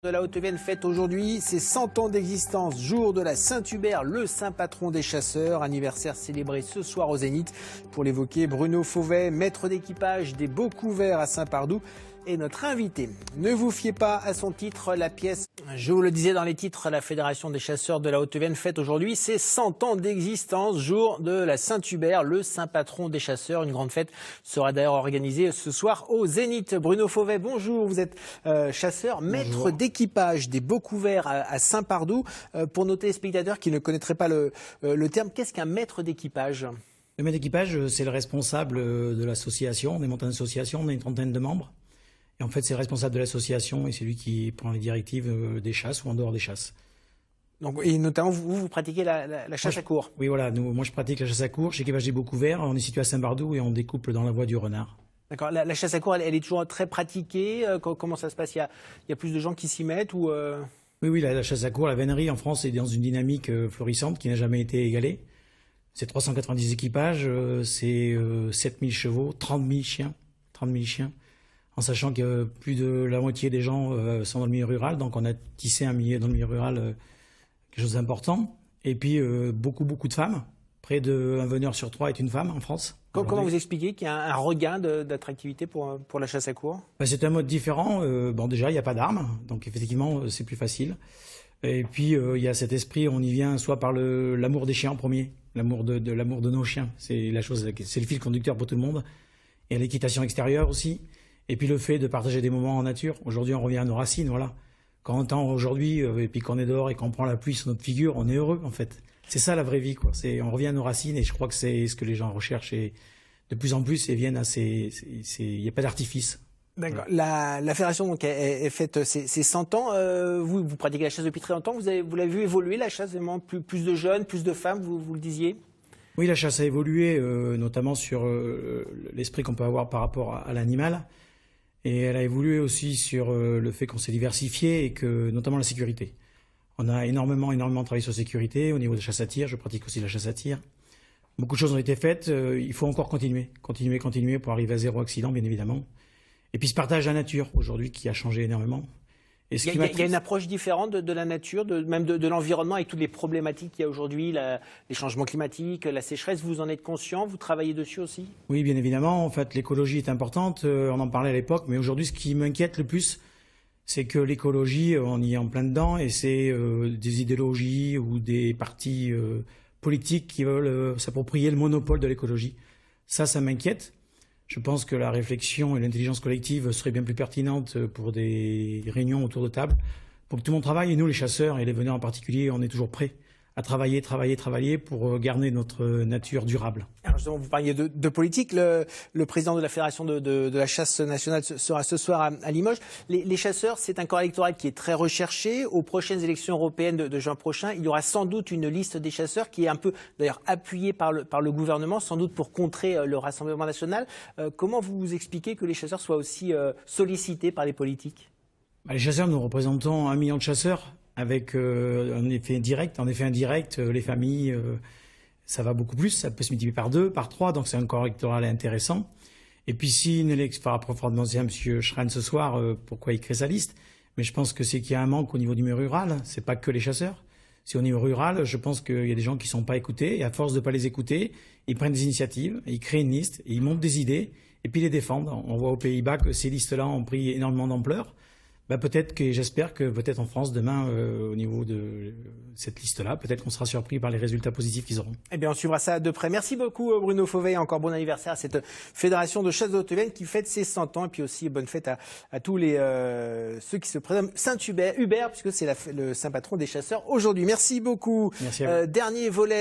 De la Haute-Vienne fête aujourd'hui ses 100 ans d'existence, jour de la Saint-Hubert, le saint patron des chasseurs, anniversaire célébré ce soir au Zénith. Pour l'évoquer, Bruno Fauvet, maître d'équipage des Beaux Couverts à Saint-Pardoux, est notre invité. Ne vous fiez pas à son titre, la pièce, je vous le disais dans les titres, la Fédération des chasseurs de la Haute-Vienne fête aujourd'hui ses 100 ans d'existence, jour de la Saint-Hubert, le saint patron des chasseurs. Une grande fête sera d'ailleurs organisée ce soir au Zénith. Bruno Fauvet, bonjour, vous êtes chasseur, maître d'équipage des Beaux Couverts à Saint-Pardoux. Pour nos téléspectateurs qui ne connaîtraient pas le terme, qu'est-ce qu'un maître d'équipage ? Le maître d'équipage, c'est le responsable de l'association. On est monté en association, on a une trentaine de membres. Et en fait, c'est le responsable de l'association et c'est lui qui prend les directives des chasses ou en dehors des chasses. Donc, et notamment, vous pratiquez la chasse à courre. Oui, voilà. Moi, je pratique la chasse à courre chez Équipage des Beaux Couverts. On est situé à Saint-Pardoux et on découple dans la voie du renard. D'accord. La chasse à courre, elle est toujours très pratiquée. Comment ça se passe ? Il y a plus de gens qui s'y mettent ou Oui, la chasse à courre, la vénerie en France est dans une dynamique florissante qui n'a jamais été égalée. C'est 390 équipages, c'est 7000 chevaux, 30 000 chiens. En sachant que plus de la moitié des gens sont dans le milieu rural, donc on a tissé dans le milieu rural quelque chose d'important. Et puis beaucoup de femmes. Près d'un veneur sur 3 est une femme en France. Comment vous expliquez qu'il y a un regain d'attractivité pour la chasse à courre ? C'est un mode différent. Déjà, il n'y a pas d'armes, donc effectivement, c'est plus facile. Et puis, il y a cet esprit, on y vient soit par l'amour des chiens en premier, l'amour de nos chiens. C'est le fil conducteur pour tout le monde. Et l'équitation extérieure aussi. Et puis le fait de partager des moments en nature. Aujourd'hui, on revient à nos racines, voilà. Quand on entend aujourd'hui, et puis qu'on est dehors et qu'on prend la pluie sur notre figure, on est heureux, en fait. C'est ça la vraie vie, quoi. On revient à nos racines et je crois que c'est ce que les gens recherchent et de plus en plus, ils viennent à il n'y a pas d'artifice. D'accord. La fédération donc est faite ses 100 ans. Vous pratiquez la chasse depuis très longtemps. Vous l'avez vu évoluer la chasse, vraiment plus de jeunes, plus de femmes, vous le disiez. Oui, la chasse a évolué, notamment sur l'esprit qu'on peut avoir par rapport à l'animal. Et elle a évolué aussi sur le fait qu'on s'est diversifié et que, notamment la sécurité. On a énormément travaillé sur la sécurité. Au niveau de la chasse à tir, je pratique aussi la chasse à tir. Beaucoup de choses ont été faites. Il faut encore continuer pour arriver à zéro accident, bien évidemment. Et puis ce partage de la nature, aujourd'hui, qui a changé énormément. Il y a une approche différente de la nature, même de l'environnement, avec toutes les problématiques qu'il y a aujourd'hui, les changements climatiques, la sécheresse. Vous en êtes conscient? Vous travaillez dessus aussi? Oui, bien évidemment. En fait, l'écologie est importante. On en parlait à l'époque. Mais aujourd'hui, ce qui m'inquiète le plus, c'est que l'écologie, on y est en plein dedans. Et c'est des idéologies ou des partis politiques qui veulent s'approprier le monopole de l'écologie. Ça m'inquiète. Je pense que la réflexion et l'intelligence collective seraient bien plus pertinentes pour des réunions autour de table, pour que tout le monde travaille. Et nous, les chasseurs et les veneurs en particulier, on est toujours prêts à travailler pour garder notre nature durable. Alors justement, vous parliez de politique. Le président de la Fédération de la chasse nationale sera ce soir à Limoges. Les chasseurs, c'est un corps électoral qui est très recherché. Aux prochaines élections européennes de juin prochain, il y aura sans doute une liste des chasseurs qui est un peu d'ailleurs appuyée par le gouvernement, sans doute pour contrer le Rassemblement national. Comment vous expliquez que les chasseurs soient aussi sollicités par les politiques ? Les chasseurs, nous représentons 1 million de chasseurs. Avec un effet indirect, les familles, ça va beaucoup plus, ça peut se multiplier par 2, par 3, donc c'est un corps électoral intéressant. Et puis si une élection, par rapport à M. Schrein ce soir, pourquoi il crée sa liste, mais je pense que c'est qu'il y a un manque au niveau du milieu rural, c'est pas que les chasseurs. C'est au niveau rural, je pense qu'il y a des gens qui ne sont pas écoutés, et à force de ne pas les écouter, ils prennent des initiatives, ils créent une liste, ils montent des idées, et puis ils les défendent. On voit aux Pays-Bas que ces listes-là ont pris énormément d'ampleur. J'espère que peut-être en France, demain, au niveau de cette liste-là, peut-être qu'on sera surpris par les résultats positifs qu'ils auront. Eh bien, on suivra ça de près. Merci beaucoup, Bruno Fauvet. Encore bon anniversaire à cette fédération de chasse de Haute-Vienne qui fête ses 100 ans. Et puis aussi, bonne fête à tous ceux qui se prénomment Saint-Hubert, puisque c'est le saint patron des chasseurs aujourd'hui. Merci beaucoup. Merci à vous. Dernier volet.